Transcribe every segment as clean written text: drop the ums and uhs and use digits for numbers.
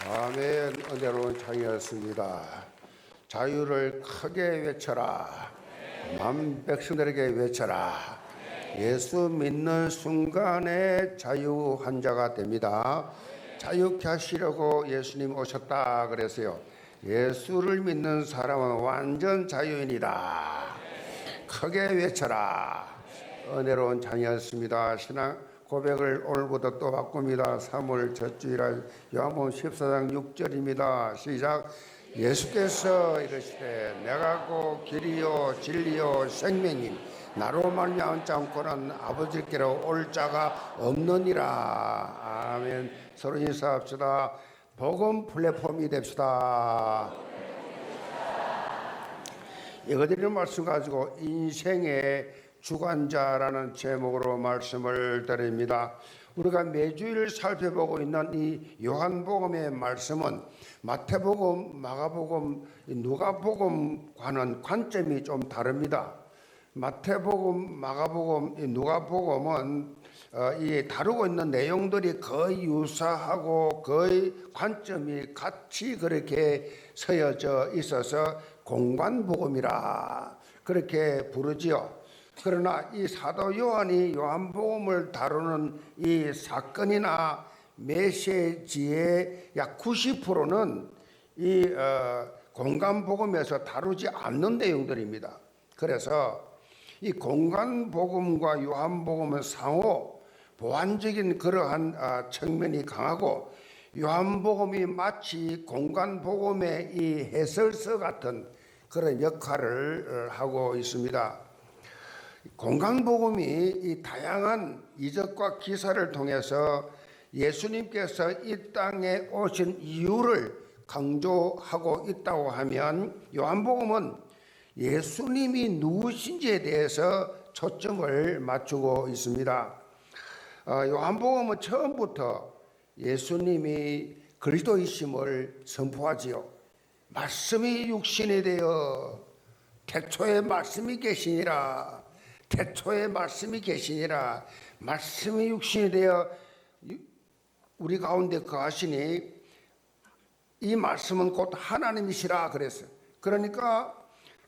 아멘. 은혜로운 창이었습니다. 자유를 크게 외쳐라. 만 백성들에게 외쳐라. 예수 믿는 순간에 자유한 자가 됩니다. 자유케 하시려고 예수님 오셨다 그랬어요. 예수를 믿는 사람은 완전 자유인이다. 크게 외쳐라. 은혜로운 창이었습니다. 신앙 고백을 오늘부터 또 바꿉니다. 3월 첫 주일날 요한복음 14장 6절입니다. 시작. 예수께서 이르시되 내가 곧 길이요 진리요 생명임 나로 말미암지 않고는 아버지께로 올 자가 없느니라. 아멘. 서로 인사합시다. 복음 플랫폼이 됩시다. 이거들의 말씀 가지고 인생의 주관자라는 제목으로 말씀을 드립니다. 우리가 매주일 살펴보고 있는 이 요한복음의 말씀은 마태복음, 마가복음, 누가복음과는 관점이 좀 다릅니다. 마태복음, 마가복음, 누가복음은 이 다루고 있는 내용들이 거의 유사하고 거의 관점이 같이 그렇게 서여져 있어서 공관복음이라 그렇게 부르지요. 그러나 이 사도 요한이 요한복음을 다루는 이 사건이나 메시지의 약 90%는 이 공간복음에서 다루지 않는 내용들입니다. 그래서 이 공간복음과 요한복음은 상호 보완적인 그러한 측면이 강하고 요한복음이 마치 공간복음의 이 해설서 같은 그런 역할을 하고 있습니다. 공간복음이 이 다양한 이적과 기사를 통해서 예수님께서 이 땅에 오신 이유를 강조하고 있다고 하면 요한복음은 예수님이 누구신지에 대해서 초점을 맞추고 있습니다. 요한복음은 처음부터 예수님이 그리스도이심을 선포하지요. 말씀이 육신이 되어 태초에 말씀이 계시니라. 태초에 말씀이 계시니라. 말씀이 육신이 되어 우리 가운데 거하시니 이 말씀은 곧 하나님이시라 그랬어요. 그러니까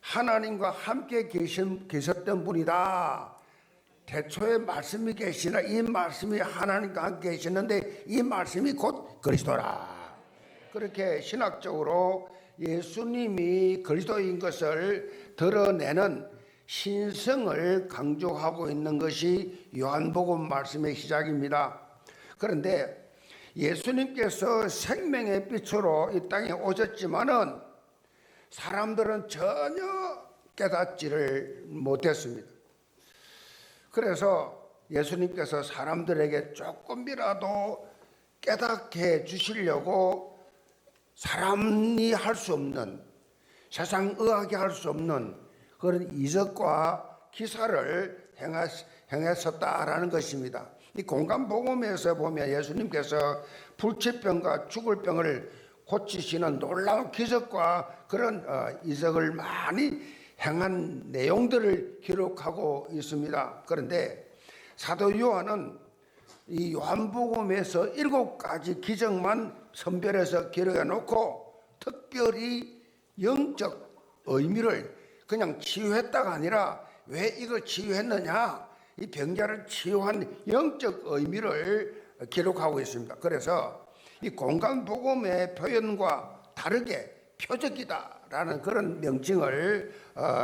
하나님과 함께 계셨던 분이다. 태초에 말씀이 계시나 이 말씀이 하나님과 함께 계셨는데 이 말씀이 곧 그리스도라. 그렇게 신학적으로 예수님이 그리스도인 것을 드러내는 신성을 강조하고 있는 것이 요한복음 말씀의 시작입니다. 그런데 예수님께서 생명의 빛으로 이 땅에 오셨지만은 사람들은 전혀 깨닫지를 못했습니다. 그래서 예수님께서 사람들에게 조금이라도 깨닫게 해주시려고 사람이 할 수 없는, 세상 의학이 할 수 없는 그런 이적과 기사를 행했었다라는 것입니다. 이 공간복음에서 보면 예수님께서 불치병과 죽을 병을 고치시는 놀라운 기적과 그런 이적을 많이 행한 내용들을 기록하고 있습니다. 그런데 사도 요한은 이 요한복음에서 7가지 기적만 선별해서 기록해 놓고 특별히 영적 의미를 그냥 치유했다가 아니라 왜 이걸 치유했느냐, 이 병자를 치유한 영적 의미를 기록하고 있습니다. 그래서 이 공간복음의 표현과 다르게 표적이다라는 그런 명칭을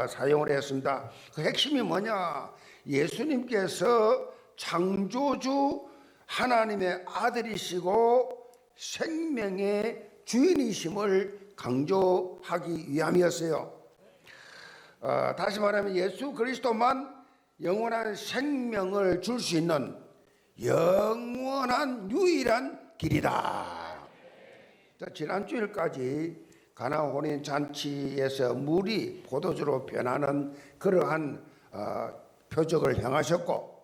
사용을 했습니다. 그 핵심이 뭐냐? 예수님께서 창조주 하나님의 아들이시고 생명의 주인이심을 강조하기 위함이었어요. 다시 말하면 예수 그리스도만 영원한 생명을 줄 수 있는 영원한 유일한 길이다. 지난 주일까지 가나 혼인 잔치에서 물이 포도주로 변하는 그러한 표적을 행하셨고,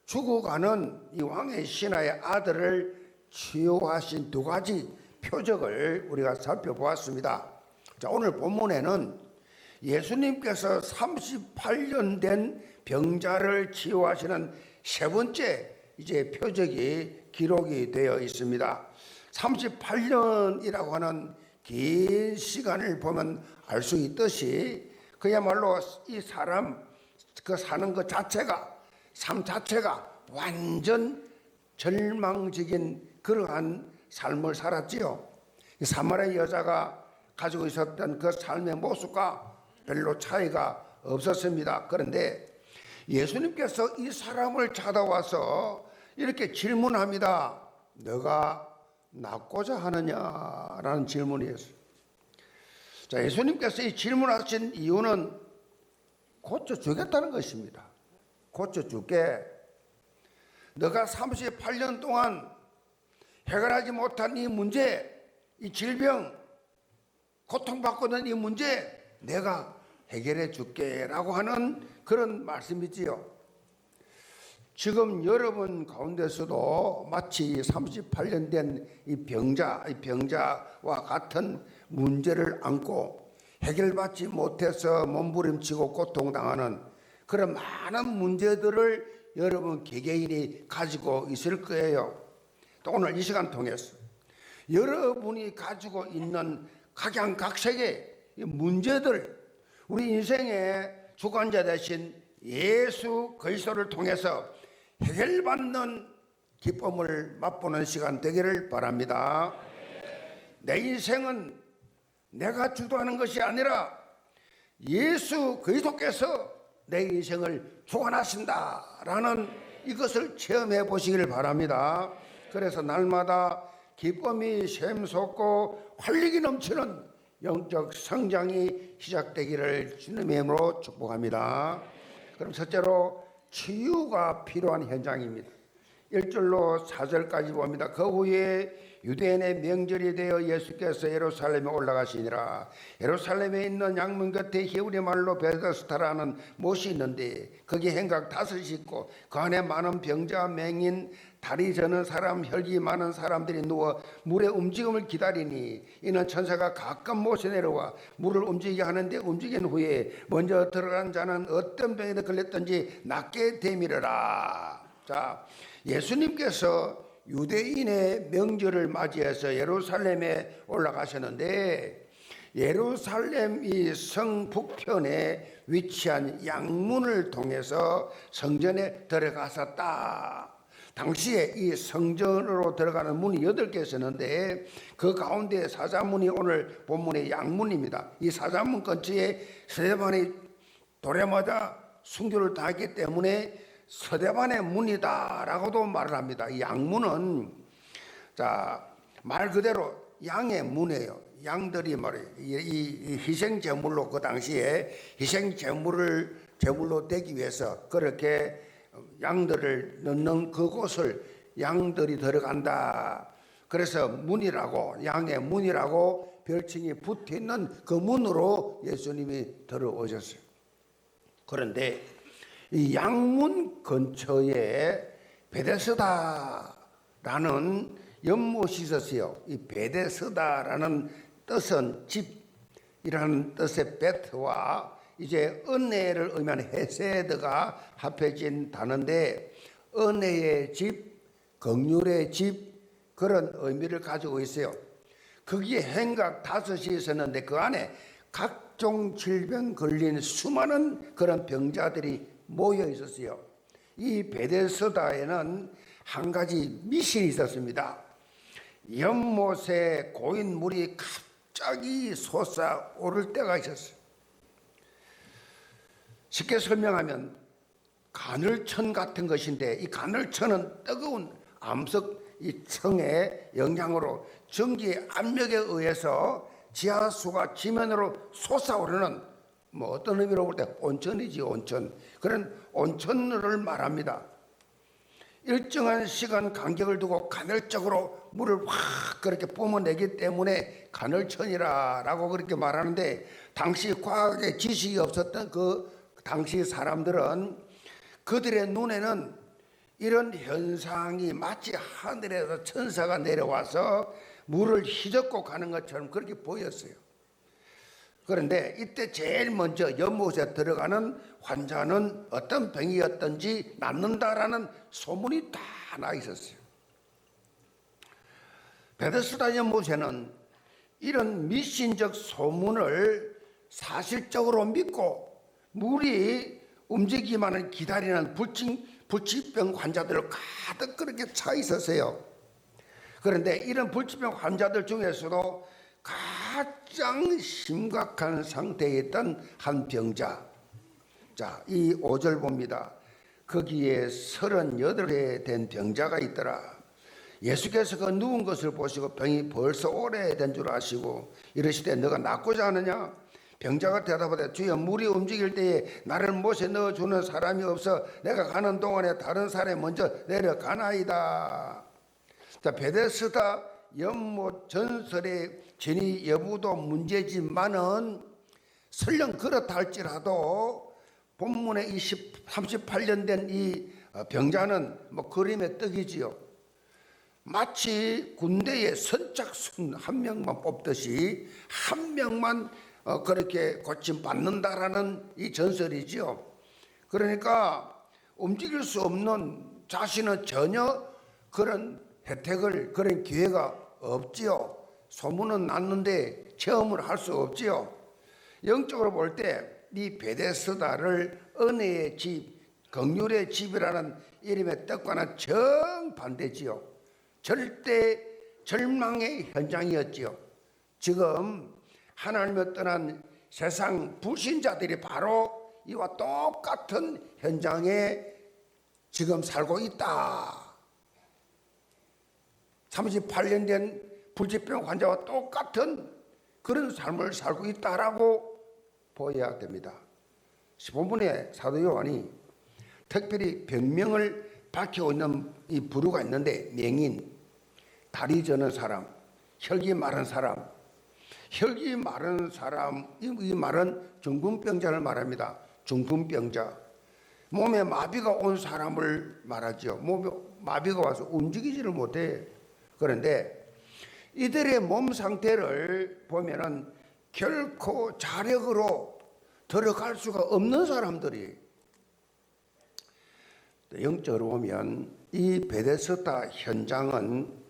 죽어가는 이 왕의 신하의 아들을 치유하신 2가지 표적을 우리가 살펴보았습니다. 자, 오늘 본문에는 예수님께서 38년 된 병자를 치유하시는 3번째 이제 표적이 기록이 되어 있습니다. 38년이라고 하는 긴 시간을 보면 알 수 있듯이 그야말로 이 사람 그 사는 것 자체가 삶 자체가 완전 절망적인 그러한 삶을 살았지요. 이 사마리아 여자가 가지고 있었던 그 삶의 모습과 별로 차이가 없었습니다. 그런데 예수님께서 이 사람을 찾아와서 이렇게 질문합니다. 너가 낫고자 하느냐라는 질문이었어요. 자, 예수님께서 이 질문하신 이유는 고쳐주겠다는 것입니다. 고쳐줄게. 너가 38년 동안 해결하지 못한 이 문제, 이 질병, 고통받고 있는 이 문제 내가 해결해 줄게 라고 하는 그런 말씀이지요. 지금 여러분 가운데서도 마치 38년 된 이 병자와 같은 문제를 안고 해결받지 못해서 몸부림치고 고통당하는 그런 많은 문제들을 여러분 개개인이 가지고 있을 거예요. 또 오늘 이 시간 통해서 여러분이 가지고 있는 각양각색의 문제들, 우리 인생의 주관자 되신 예수 그리스도를 통해서 해결받는 기쁨을 맛보는 시간 되기를 바랍니다. 내 인생은 내가 주도하는 것이 아니라 예수 그리스도께서 내 인생을 주관하신다라는 이것을 체험해 보시기를 바랍니다. 그래서 날마다 기쁨이 샘솟고 활력이 넘치는 영적 성장이 시작되기를 주님의 이름으로 축복합니다. 그럼 첫째로 치유가 필요한 현장입니다. 1절로 4절까지 봅니다. 그 후에 유대인의 명절이 되어 예수께서 예루살렘에 올라가시니라. 예루살렘에 있는 양문 곁에 히브리 말로 베데스다라는 못이 있는데 거기 행각 5이 있고 그 안에 많은 병자, 맹인, 다리 저는 사람, 혈기 많은 사람들이 누워 물의 움직임을 기다리니 이는 천사가 가끔 못에 내려와 물을 움직이게 하는데 움직인 후에 먼저 들어간 자는 어떤 병에 걸렸든지 낫게 되미르라. 자, 예수님께서 유대인의 명절을 맞이해서 예루살렘에 올라가셨는데 예루살렘 이 성북편에 위치한 양문을 통해서 성전에 들어갔었다. 당시에 이 성전으로 들어가는 문이 8개 있었는데 그 가운데 사자문이 오늘 본문의 양문입니다. 이 사자문 근처에 스데반이 돌에 맞아 순교를 당했기 때문에 서대반의 문이다라고도 말을 합니다. 이 양문은 말 그대로 양의 문이에요. 양들이 말이에요. 이 희생 제물로 그 당시에 희생 제물로 되기 위해서 그렇게 양들을 넣는 그곳을 양들이 들어간다. 그래서 문이라고 양의 문이라고 별칭이 붙어 있는 그 문으로 예수님이 들어오셨어요. 그런데 이 양문 근처에 베데스다라는 연못이 있었어요. 이 베데스다라는 뜻은 집이라는 뜻의 베트와 이제 은혜를 의미하는 헤세드가 합해진 단어인데 은혜의 집, 긍휼의 집 그런 의미를 가지고 있어요. 거기에 행각 5이 있었는데 그 안에 각종 질병 걸린 수많은 그런 병자들이 모여 있었어요. 이 베데스다에는 한 가지 미신이 있었습니다. 연못에 고인 물이 갑자기 솟아오를 때가 있었어요. 쉽게 설명하면 간헐천 같은 것인데 이 간헐천은 뜨거운 암석 이 청의 영향으로 전기의 압력에 의해서 지하수가 지면으로 솟아오르는 어떤 의미로 볼 때 온천이지 온천 그런 온천을 말합니다. 일정한 시간 간격을 두고 간헐적으로 물을 확 그렇게 뿜어내기 때문에 간헐천이라고 그렇게 말하는데 당시 과학의 지식이 없었던 그 당시 사람들은 그들의 눈에는 이런 현상이 마치 하늘에서 천사가 내려와서 물을 휘젓고 가는 것처럼 그렇게 보였어요. 그런데 이때 제일 먼저 연못에 들어가는 환자는 어떤 병이었든지 낫는다라는 소문이 다 나 있었어요. 베데스다 연못에는 이런 미신적 소문을 사실적으로 믿고 물이 움직이기만을 기다리는 불치병 환자들 가득 그렇게 차 있었어요. 그런데 이런 불치병 환자들 중에서도 가장 심각한 상태에 있던 한 병자, 자, 이 5절 봅니다. 거기에 38세 된 병자가 있더라. 예수께서 그 누운 것을 보시고 병이 벌써 오래된 줄 아시고 이르시되 너가 낫고자 하느냐? 병자가 대답하되 주여 물이 움직일 때에 나를 못에 넣어주는 사람이 없어 내가 가는 동안에 다른 사람이 먼저 내려가나이다. 자, 베데스다 연못 전설의 진위 여부도 문제지만은 설령 그렇다 할지라도 본문에 38년 된 이 병자는 뭐 그림의 떡이지요. 마치 군대에 선착순 한 명만 뽑듯이 한 명만 그렇게 고침받는다라는 이 전설이지요. 그러니까 움직일 수 없는 자신은 전혀 그런 혜택을, 그런 기회가 없지요. 소문은 났는데 체험을 할 수 없지요. 영적으로 볼 때 이 베데스다를 은혜의 집, 긍휼의 집이라는 이름의 뜻과는 정반대지요. 절대 절망의 현장이었지요. 지금 하나님을 떠난 세상 불신자들이 바로 이와 똑같은 현장에 지금 살고 있다. 38년 된 불치병 환자와 똑같은 그런 삶을 살고 있다라고 보여야 됩니다. 본문에 사도 요한이 특별히 병명을 밝히고 있는 이 부류가 있는데, 맹인, 다리 저는 사람, 혈기 마른 사람. 혈기 마른 사람, 이 말은 중풍병자를 말합니다. 중풍병자, 몸에 마비가 온 사람을 말하죠. 몸에 마비가 와서 움직이지를 못해. 그런데 이들의 몸 상태를 보면은 결코 자력으로 들어갈 수가 없는 사람들이, 영적으로 보면 이 베데스다 현장은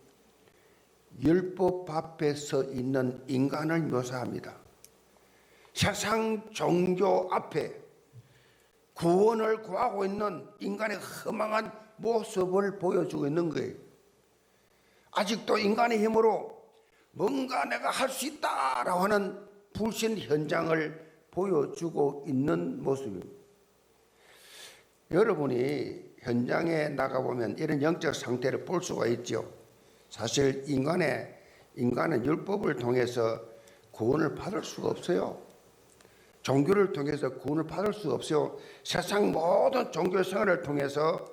율법 앞에 서 있는 인간을 묘사합니다. 세상 종교 앞에 구원을 구하고 있는 인간의 허망한 모습을 보여주고 있는 거예요. 아직도 인간의 힘으로 뭔가 내가 할 수 있다라고 하는 불신 현장을 보여주고 있는 모습입니다. 여러분이 현장에 나가보면 이런 영적 상태를 볼 수가 있죠. 사실 인간은 율법을 통해서 구원을 받을 수가 없어요. 종교를 통해서 구원을 받을 수가 없어요. 세상 모든 종교 생활을 통해서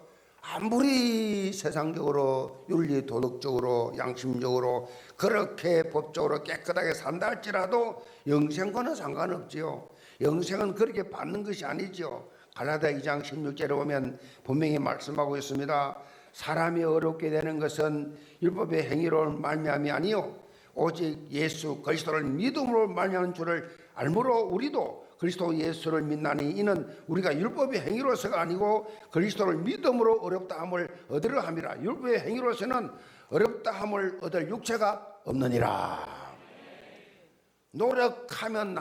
아무리 세상적으로 윤리 도덕적으로 양심적으로 그렇게 법적으로 깨끗하게 산다 할지라도 영생과는 상관없지요. 영생은 그렇게 받는 것이 아니죠. 갈라디아 2장 16절에 보면 분명히 말씀하고 있습니다. 사람이 어렵게 되는 것은 율법의 행위로 말미암이 아니요 오직 예수 그리스도를 믿음으로 말미암은 줄을 알므로 우리도 그리스도 예수를 믿나니 이는 우리가 율법의 행위로서가 아니고 그리스도를 믿음으로 어렵다 함을 얻으려 함이라. 율법의 행위로서는 어렵다 함을 얻을 육체가 없느니라. 노력하면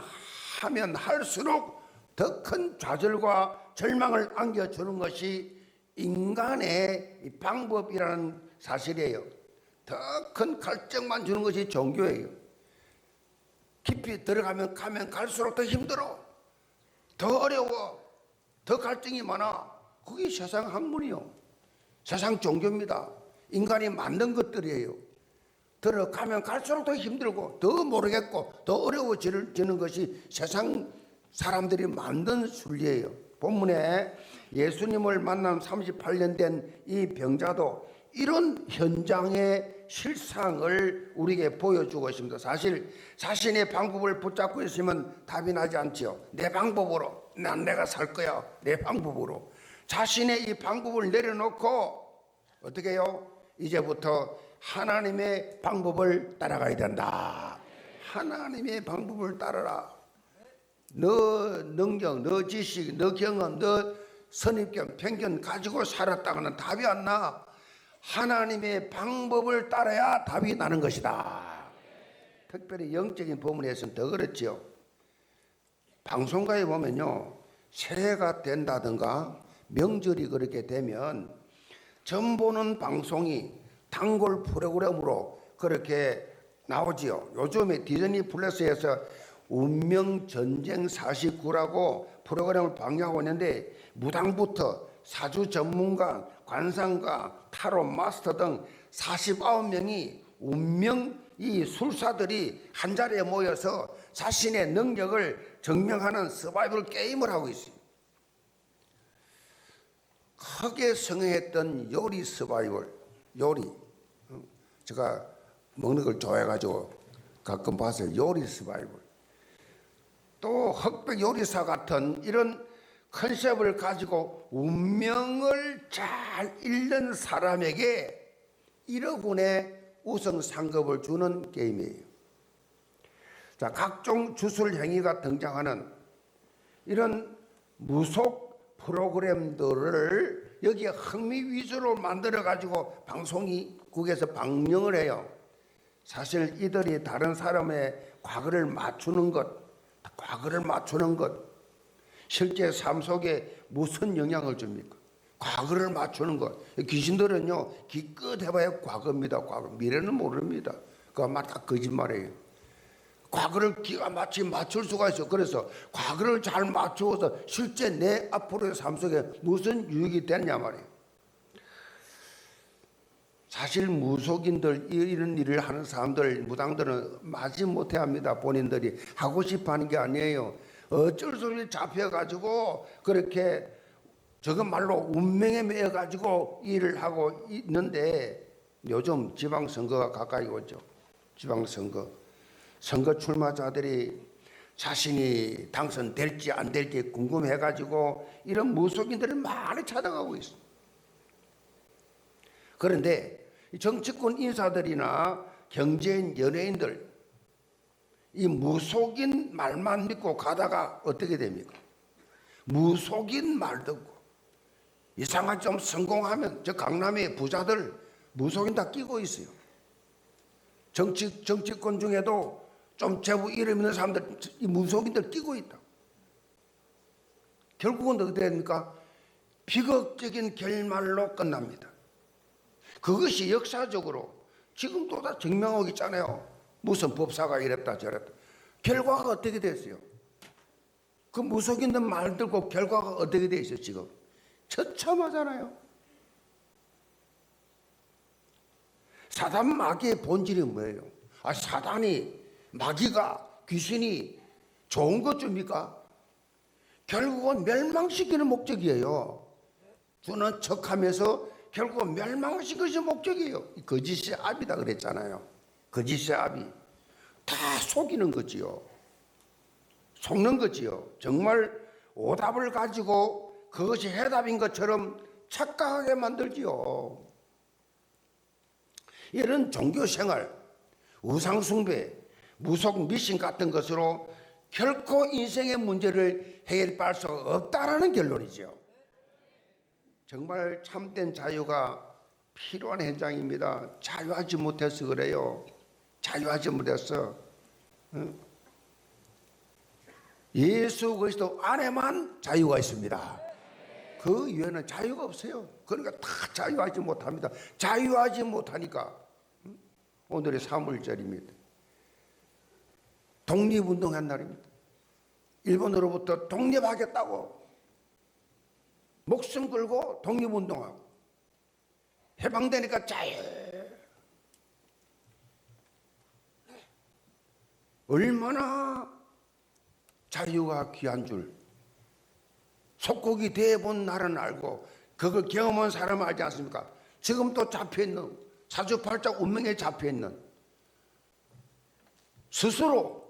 할수록 더 큰 좌절과 절망을 안겨주는 것이 인간의 방법이라는 사실이에요. 더 큰 갈증만 주는 것이 종교예요. 깊이 들어가면 갈수록 더 힘들어, 더 어려워, 더 갈증이 많아. 그게 세상 학문이요, 세상 종교입니다. 인간이 만든 것들이에요. 들어가면 갈수록 더 힘들고 더 모르겠고 더 어려워지는 것이 세상 사람들이 만든 순리예요. 본문에 예수님을 만난 38년 된 이 병자도 이런 현장의 실상을 우리에게 보여주고 있습니다. 사실 자신의 방법을 붙잡고 있으면 답이 나지 않지요. 내 방법으로, 내가 살 거야, 내 방법으로. 자신의 이 방법을 내려놓고 어떻게 해요? 이제부터 하나님의 방법을 따라가야 된다. 하나님의 방법을 따라라. 너 능력, 너 지식, 너 경험, 너 선입견, 편견 가지고 살았다가는 답이 안 나. 하나님의 방법을 따라야 답이 나는 것이다. 특별히 영적인 부분에서는 더 그렇지요. 방송가에 보면요, 새해가 된다든가 명절이 그렇게 되면 전보는 방송이 단골 프로그램으로 그렇게 나오지요. 요즘에 디즈니 플러스에서 운명 전쟁 49라고 프로그램을 방영하고 있는데 무당부터 사주 전문가, 관상가, 타로 마스터 등 49명이 운명 이 술사들이 한 자리에 모여서 자신의 능력을 증명하는 서바이벌 게임을 하고 있습니다. 크게 성행했던 요리 서바이벌, 요리. 제가 먹는 걸 좋아해가지고 가끔 봤어요. 요리 서바이벌. 또 흑백 요리사 같은 이런 컨셉을 가지고 운명을 잘 읽는 사람에게 1억 원의 우선 상급을 주는 게임이에요. 자, 각종 주술 행위가 등장하는 이런 무속 프로그램들을 여기에 흥미 위주로 만들어 가지고 방송국에서 방영을 해요. 사실 이들이 다른 사람의 과거를 맞추는 것, 실제 삶 속에 무슨 영향을 줍니까? 과거를 맞추는 것. 귀신들은요, 기껏 해봐야 과거입니다. 과거. 미래는 모릅니다. 그거 아마 다 거짓말이에요. 과거를 기가 막히게 맞출 수가 있어요. 그래서 과거를 잘 맞추어서 실제 내 앞으로의 삶 속에 무슨 유익이 되느냐 말이에요. 사실 무속인들, 이런 일을 하는 사람들, 무당들은 마지 못해 합니다. 본인들이 하고 싶어 하는 게 아니에요. 어쩔 수 없이 잡혀가지고 그렇게 저거 말로 운명에 매여가지고 일을 하고 있는데 요즘 지방선거가 가까이 오죠. 지방선거. 선거 출마자들이 자신이 당선될지 안 될지 궁금해가지고 이런 무속인들을 많이 찾아가고 있어요. 그런데 정치권 인사들이나 경제인, 연예인들 이 무속인 말만 믿고 가다가 어떻게 됩니까? 무속인 말 듣고 이상하게 좀 성공하면 저 강남의 부자들 무속인 다 끼고 있어요. 정치권 중에도 좀 제부 이름 있는 사람들 이 무속인들 끼고 있다. 결국은 어떻게 됩니까? 비극적인 결말로 끝납니다. 그것이 역사적으로 지금도 다 증명하고 있잖아요. 무슨 법사가 이랬다 저랬다. 결과가 어떻게 됐어요? 그 무속인들 말 듣고 결과가 어떻게 돼 있어요 지금? 처참하잖아요. 사단 마귀의 본질이 뭐예요? 사단이, 마귀가, 귀신이 좋은 것 줍니까? 결국은 멸망시키는 목적이에요. 주는 척하면서 결국은 멸망시키는 것이 목적이에요. 거짓의 압이다 그랬잖아요. 거짓의 압이 다 속이는 거지요. 속는 거지요. 정말 오답을 가지고 그것이 해답인 것처럼 착각하게 만들지요. 이런 종교생활, 우상숭배, 무속 미신 같은 것으로 결코 인생의 문제를 해결할 수 없다라는 결론이죠. 정말 참된 자유가 필요한 현장입니다. 자유하지 못해서 그래요. 자유하지 못해서. 예수 그리스도 안에만 자유가 있습니다. 그 이외에는 자유가 없어요. 그러니까 다 자유하지 못합니다. 자유하지 못하니까 오늘의 3월절입니다. 독립운동한 날입니다. 일본으로부터 독립하겠다고 목숨 걸고 독립운동하고 해방되니까 자유. 얼마나 자유가 귀한 줄 속국이 돼본 날은 알고 그걸 경험한 사람은 알지 않습니까? 지금 또 잡혀있는 사주팔자 운명에 잡혀있는 스스로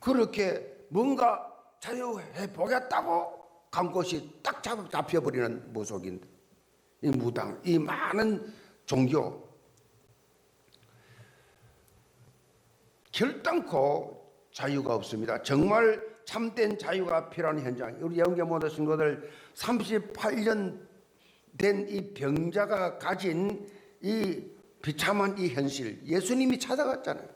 그렇게 뭔가 자유해 보겠다고 간 곳이 딱 잡혀버리는 무속인들, 이 무당, 이 많은 종교 결단코 자유가 없습니다. 정말 참된 자유가 필요한 현장. 우리 영계 모든 친구들 38년 된 이 병자가 가진 이 비참한 이 현실, 예수님이 찾아갔잖아요.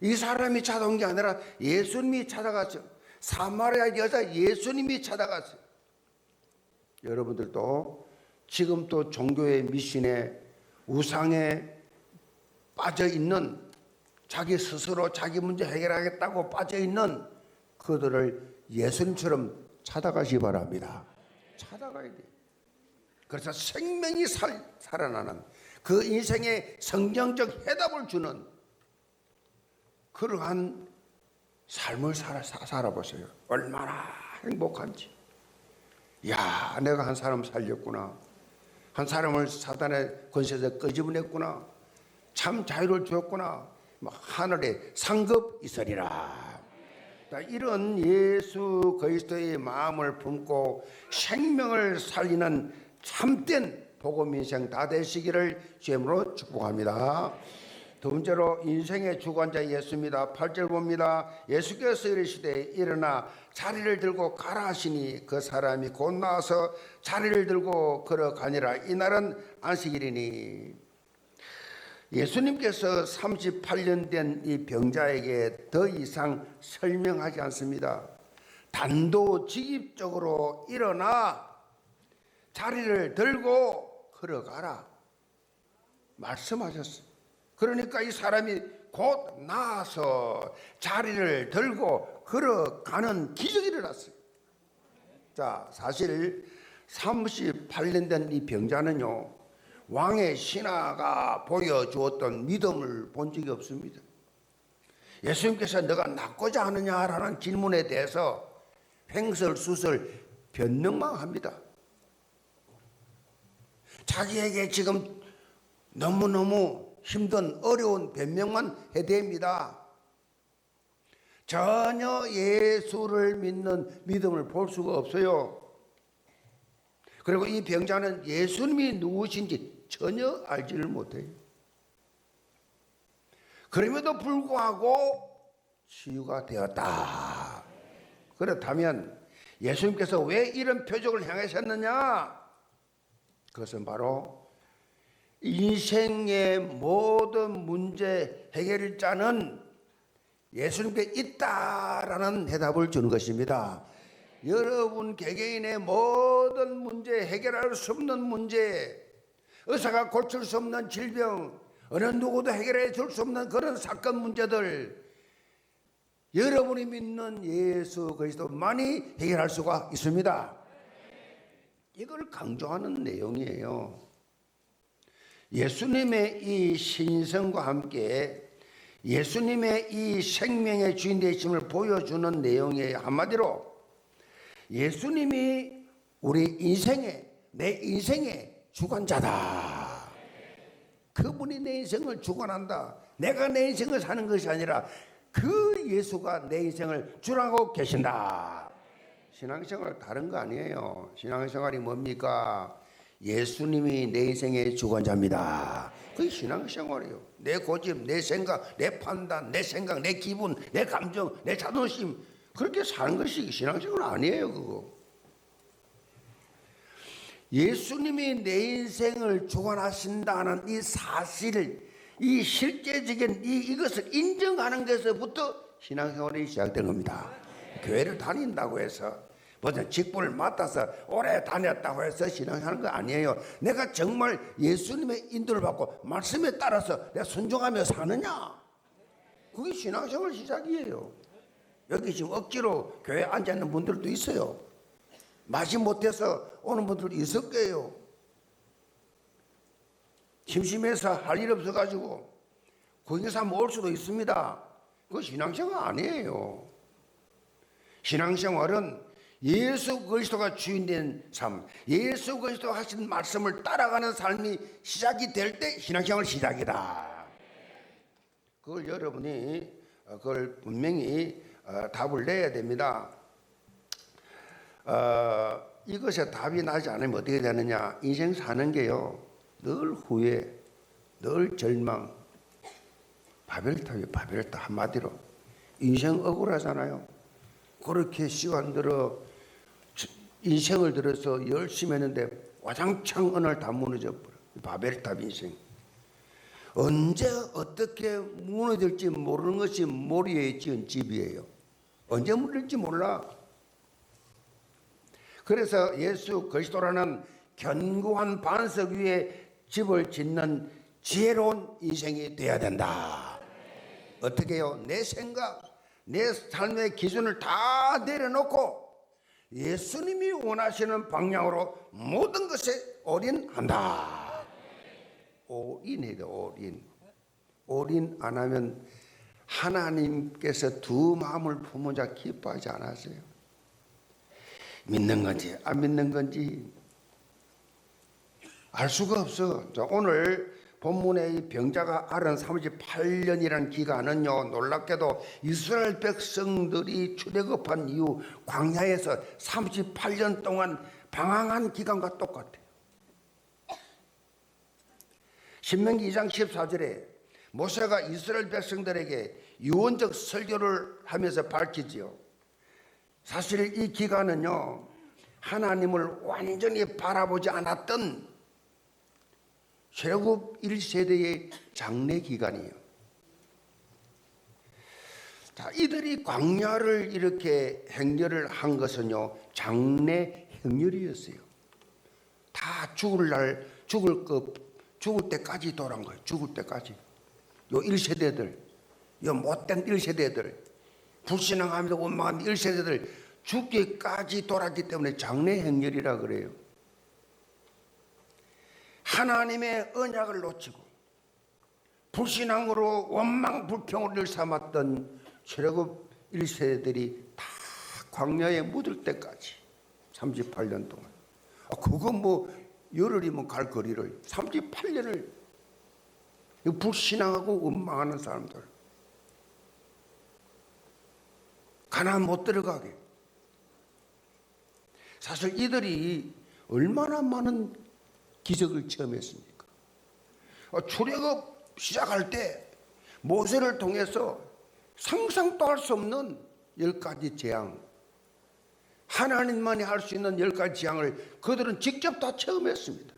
이 사람이 찾아온 게 아니라 예수님이 찾아갔죠. 사마리아 여자 예수님이 찾아갔어요. 여러분들도 지금 또 종교의 미신에 우상에 빠져 있는, 자기 스스로 자기 문제 해결하겠다고 빠져 있는 그들을 예수님처럼 찾아가시 바랍니다. 찾아가야 돼요. 그래서 생명이 살아나는 그 인생의 성경적 해답을 주는 그러한 삶을 살아보세요. 얼마나 행복한지. 야, 내가 한 사람 살렸구나. 한 사람을 사단의 권세에서 끄집어냈구나. 참 자유를 주었구나. 하늘에 상급 있으리라. 이런 예수 그리스도의 마음을 품고 생명을 살리는 참된 복음 인생 다 되시기를 주님으로 축복합니다. 두 번째로 인생의 주관자 예수입니다. 8절 봅니다. 예수께서 이르시되 일어나 자리를 들고 가라 하시니 그 사람이 곧 나와서 자리를 들고 걸어가니라. 이날은 안식일이니. 예수님께서 38년 된 이 병자에게 더 이상 설명하지 않습니다. 단도직입적으로 일어나 자리를 들고 걸어가라 말씀하셨어요. 그러니까 이 사람이 곧 나와서 자리를 들고 걸어가는 기적이 일어났어요. 자, 사실 38년 된 이 병자는요, 왕의 신하가 보여주었던 믿음을 본 적이 없습니다. 예수님께서 너가 낫고자 하느냐라는 질문에 대해서 횡설수설 변명만 합니다. 자기에게 지금 너무너무 힘든 어려운 변명만 해댑니다. 전혀 예수를 믿는 믿음을 볼 수가 없어요. 그리고 이 병자는 예수님이 누구신지 전혀 알지를 못해요. 그럼에도 불구하고 치유가 되었다. 그렇다면 예수님께서 왜 이런 표적을 행하셨느냐? 그것은 바로 인생의 모든 문제 해결자는 예수님께 있다라는 대답을 주는 것입니다. 여러분 개개인의 모든 문제, 해결할 수 없는 문제, 의사가 고칠 수 없는 질병, 어느 누구도 해결해 줄 수 없는 그런 사건 문제들, 여러분이 믿는 예수 그리스도만이 해결할 수가 있습니다. 이걸 강조하는 내용이에요. 예수님의 이 신성과 함께 예수님의 이 생명의 주인 되심을 보여주는 내용이에요. 한마디로 예수님이 우리 인생의, 내 인생의 주관자다. 그분이 내 인생을 주관한다. 내가 내 인생을 사는 것이 아니라 그 예수가 내 인생을 주관하고 계신다. 신앙생활 다른 거 아니에요. 신앙생활이 뭡니까? 예수님이 내 인생의 주관자입니다. 그게 신앙생활이에요. 내 고집, 내 생각, 내 판단, 내 생각, 내 기분, 내 감정, 내 자존심, 그렇게 사는 것이 신앙생활 아니에요. 그거. 예수님이 내 인생을 주관하신다는 이 사실을, 이 실제적인 이것을 인정하는 것에서부터 신앙생활이 시작된 겁니다. 교회를 다닌다고 해서, 무슨 직분을 맡아서 오래 다녔다고 해서 신앙하는 거 아니에요. 내가 정말 예수님의 인도를 받고 말씀에 따라서 내가 순종하며 사느냐, 그게 신앙생활 시작이에요. 여기 지금 억지로 교회에 앉아있는 분들도 있어요. 마지 못해서 오는 분들도 있을 거예요. 심심해서 할 일 없어가지고 구경삼 올 수도 있습니다. 그거 신앙생활 아니에요. 신앙생활은 예수 그리스도가 주인된 삶, 예수 그리스도가 하신 말씀을 따라가는 삶이 시작이 될 때 신앙생활 시작이다. 그걸 여러분이 그걸 분명히 답을 내야 됩니다. 이것에 답이 나지 않으면 어떻게 되느냐? 인생 사는 게요, 늘 후회, 늘 절망, 바벨탑이에요. 바벨탑. 한마디로 인생 억울하잖아요. 그렇게 시간 들어 인생을 들어서 열심히 했는데 와장창 어느 날 다 무너져 버려. 바벨탑 인생. 언제 어떻게 무너질지 모르는 것이 모리에 지은 집이에요. 언제 무너질지 몰라. 그래서 예수 그리스도라는 견고한 반석 위에 집을 짓는 지혜로운 인생이 돼야 된다. 어떻게 해요? 내 생각, 내 삶의 기준을 다 내려놓고 예수님이 원하시는 방향으로 모든 것에 올인한다. 올인해야 돼. 올인 안 하면 하나님께서 두 마음을 품으자 기뻐하지 않으세요? 믿는 건지 안 믿는 건지 알 수가 없어. 자, 오늘 본문의 병자가 앓은 38년이라는 기간은요, 놀랍게도 이스라엘 백성들이 출애굽한 이후 광야에서 38년 동안 방황한 기간과 똑같아요. 신명기 2장 14절에 모세가 이스라엘 백성들에게 유언적 설교를 하면서 밝히지요. 사실 이 기간은요, 하나님을 완전히 바라보지 않았던 출애굽 1세대의 장래 기간이에요. 자, 이들이 광야를 이렇게 행렬을 한 것은요, 장래 행렬이었어요. 다 죽을 때까지 돌아온 거예요. 죽을 때까지. 요 1세대들, 요 못된 1세대들, 불신앙하면서 원망한 1세대들 죽기까지 돌았기 때문에 장래 행렬이라 그래요. 하나님의 언약을 놓치고 불신앙으로 원망 불평을 삼았던 출애굽 1세대들이 다 광야에 묻을 때까지 38년 동안, 그건 뭐 열흘이면 갈 거리를 38년을 불신앙하고 원망하는 사람들, 가나안 못 들어가게. 사실 이들이 얼마나 많은 기적을 체험했습니까? 출애굽 시작할 때 모세를 통해서 상상도 할 수 없는 10가지 재앙, 하나님만이 할 수 있는 10가지 재앙을 그들은 직접 다 체험했습니다.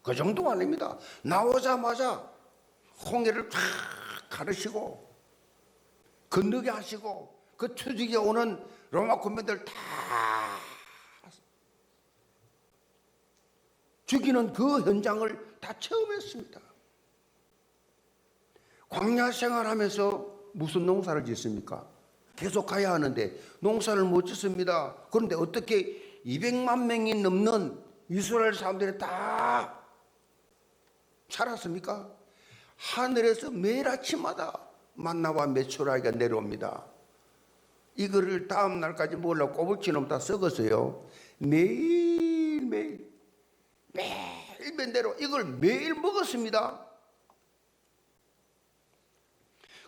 그 정도가 아닙니다. 나오자마자 홍해를 쫙 가르시고 건너게 하시고 그 추직에 오는 로마 군병들 다 죽이는 그 현장을 다 체험했습니다. 광야 생활하면서 무슨 농사를 짓습니까? 계속 가야 하는데 농사를 못 짓습니다. 그런데 어떻게 200만 명이 넘는 이스라엘 사람들이 다 살았습니까? 하늘에서 매일 아침마다 만나와 메추라기가 내려옵니다. 이거를 다음 날까지 먹으려고 꼬불치는 다 썩었어요. 매일매일 대로 이걸 매일 먹었습니다.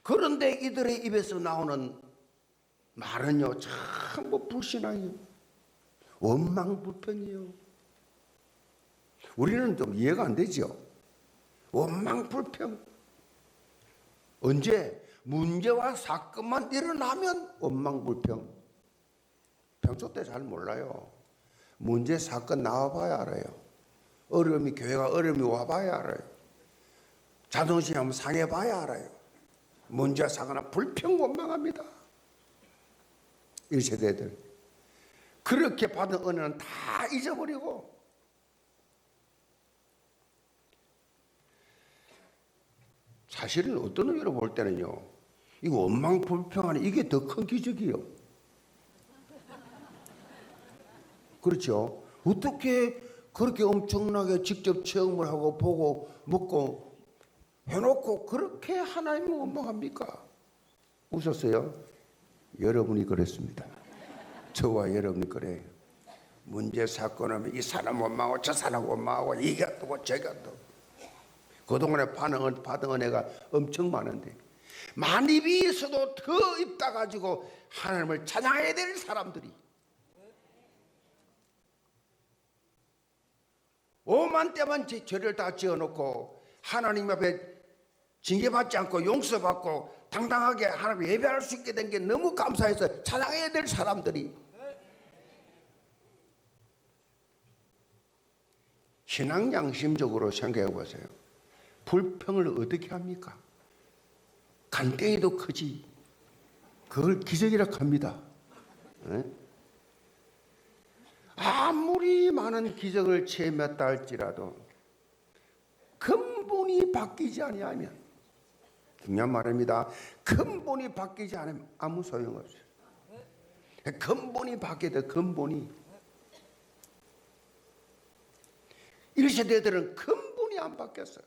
그런데 이들의 입에서 나오는 말은요, 참 불신앙이에요. 원망불평이에요. 우리는 좀 이해가 안 되죠. 원망불평. 언제 문제와 사건만 일어나면 원망불평. 평소 때 잘 몰라요. 문제 사건 나와봐야 알아요. 교회가 어려움이 와봐야 알아요. 자존심이 한번 상해봐야 알아요. 문제와 사건은 불평 원망합니다. 1세대들 그렇게 받은 은혜는 다 잊어버리고 사실은 어떤 의미로 볼 때는요, 이거 원망불평하는 이게 더 큰 기적이에요. 그렇죠? 어떻게 그렇게 엄청나게 직접 체험을 하고 보고 먹고 해놓고 그렇게 하나님을 원망합니까? 웃었어요? 여러분이 그랬습니다. 저와 여러분이 그래요. 문제 사건하면 이 사람 원망하고 저 사람 원망하고 이가 또 저가 또 그동안에 받은 은혜가 엄청 많은데 많이 비해서도 더 입다 가지고 하나님을 찬양해야 될 사람들이 5만 대만 죄를 다 지어놓고 하나님 앞에 징계받지 않고 용서받고 당당하게 하나님 예배할 수 있게 된 게 너무 감사해서 찬양해야 될 사람들이 신앙 양심적으로 생각해 보세요. 불평을 어떻게 합니까? 간땡이도 크지. 그걸 기적이라 합니다. 네? 아무리 많은 기적을 체험했다 할지라도 근본이 바뀌지 아니하면, 중요한 말입니다. 근본이 바뀌지 않으면 아무 소용없어요. 근본이 바뀌어야 돼. 근본이. 1세대들은 근본이 안 바뀌었어요.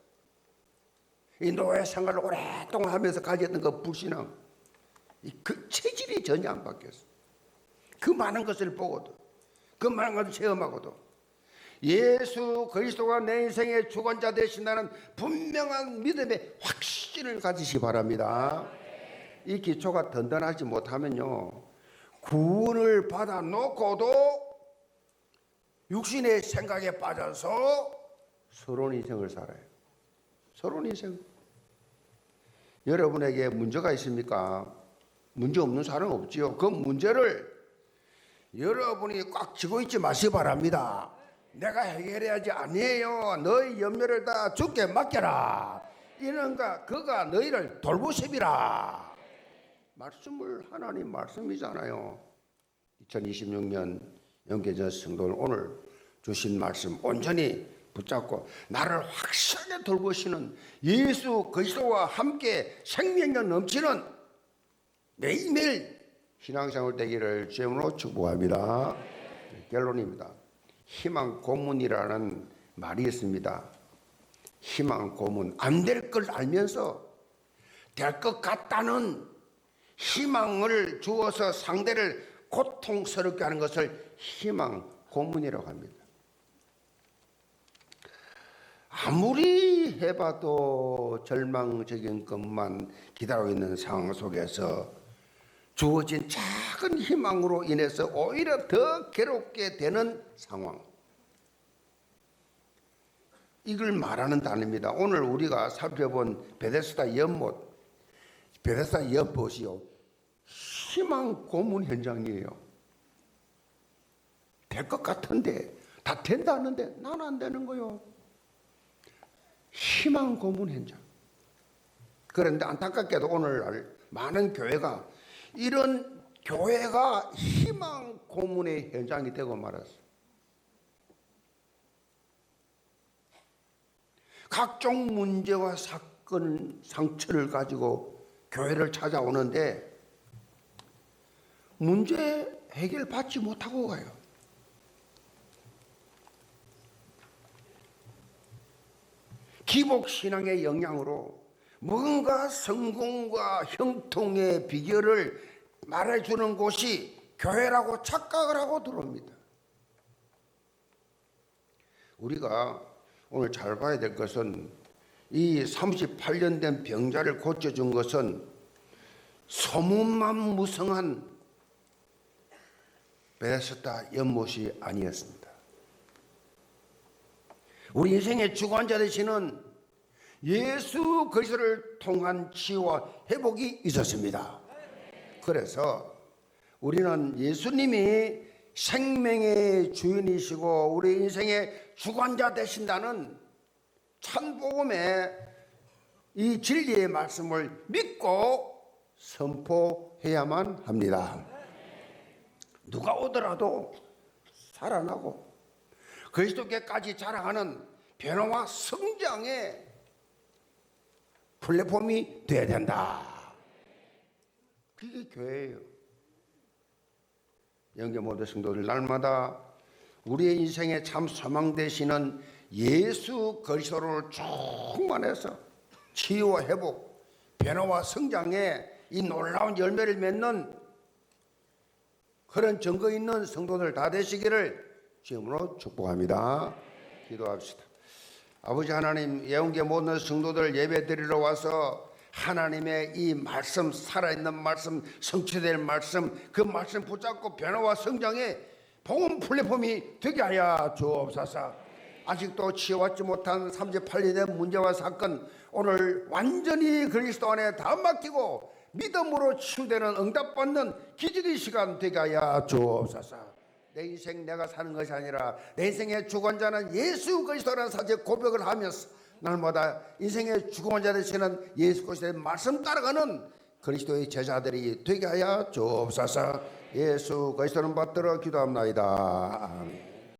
이 노예 생활을 오랫동안 하면서 가졌던 그 불신앙, 그 체질이 전혀 안 바뀌었어요. 그 많은 것을 보고도, 그 많은 것을 체험하고도 예수 그리스도가 내 인생의 주관자 되신다는 분명한 믿음의 확신을 가지시기 바랍니다. 이 기초가 든든하지 못하면요, 구원을 받아 놓고도 육신의 생각에 빠져서 서러운 인생을 살아요. 서러운 인생. 여러분에게 문제가 있습니까? 문제 없는 사람 없지요. 그 문제를 여러분이 꽉 쥐고 있지 마시기 바랍니다. 내가 해결해야지. 아니에요. 너희 염려를 다 주께 맡겨라. 이런가 그가 너희를 돌보십이라. 말씀을, 하나님 말씀이잖아요. 2026년 영계전 성도는 오늘 주신 말씀 온전히 붙잡고 나를 확실하게 돌보시는 예수 그리스도와 함께 생명력 넘치는 매일매일 신앙생활 되기를 주님으로 축복합니다. 결론입니다. 희망 고문이라는 말이 있습니다. 희망 고문, 안 될 걸 알면서 될 것 같다는 희망을 주어서 상대를 고통스럽게 하는 것을 희망 고문이라고 합니다. 아무리 해봐도 절망적인 것만 기다리고 있는 상황 속에서 주어진 작은 희망으로 인해서 오히려 더 괴롭게 되는 상황, 이걸 말하는 단어입니다. 오늘 우리가 살펴본 베데스다 연못, 베데스다 연못이요, 희망 고문 현장이에요. 될 것 같은데, 다 된다는데 난 안 되는 거요. 희망 고문 현장. 그런데 안타깝게도 오늘날 많은 교회가 이런 교회가 희망 고문의 현장이 되고 말았어요. 각종 문제와 사건, 상처를 가지고 교회를 찾아오는데 문제 해결받지 못하고 가요. 기복신앙의 영향으로 뭔가 성공과 형통의 비결을 말해주는 곳이 교회라고 착각을 하고 들어옵니다. 우리가 오늘 잘 봐야 될 것은 이 38년 된 병자를 고쳐준 것은 소문만 무성한 베데스다 연못이 아니었습니다. 우리 인생의 주관자 되시는 예수 그리스도를 통한 치유와 회복이 있었습니다. 그래서 우리는 예수님이 생명의 주인이시고 우리 인생의 주관자 되신다는 참복음의 이 진리의 말씀을 믿고 선포해야만 합니다. 누가 오더라도 살아나고 그리스도께까지 자랑하는 변화와 성장의 플랫폼이 되어야 된다. 그게 교회예요. 영계 모든 성도들, 날마다 우리의 인생에 참 소망 되시는 예수 그리스도를 충만해서 치유와 회복, 변화와 성장의 이 놀라운 열매를 맺는 그런 증거 있는 성도들 다 되시기를 주님으로 축복합니다. 기도합시다. 아버지 하나님, 예언계 모든 성도들 예배 드리러 와서 하나님의 이 말씀, 살아있는 말씀, 성취될 말씀, 그 말씀 붙잡고 변화와 성장의 복음 플랫폼이 되게 하여 주옵소서. 아직도 치유받지 못한 38년의 문제와 사건, 오늘 완전히 그리스도 안에 다 맡기고 믿음으로 치유되는 응답받는 기적의 시간 되게 하여 주옵소서. 내 인생 내가 사는 것이 아니라 내 인생의 주관자는 예수 그리스도라는 사실 고백을 하면서 날마다 인생의 주관자 되시는 예수 그리스도의 말씀 따라가는 그리스도의 제자들이 되게 하여 주옵소서. 예수 그리스도는 받들어 기도합나이다. 아멘.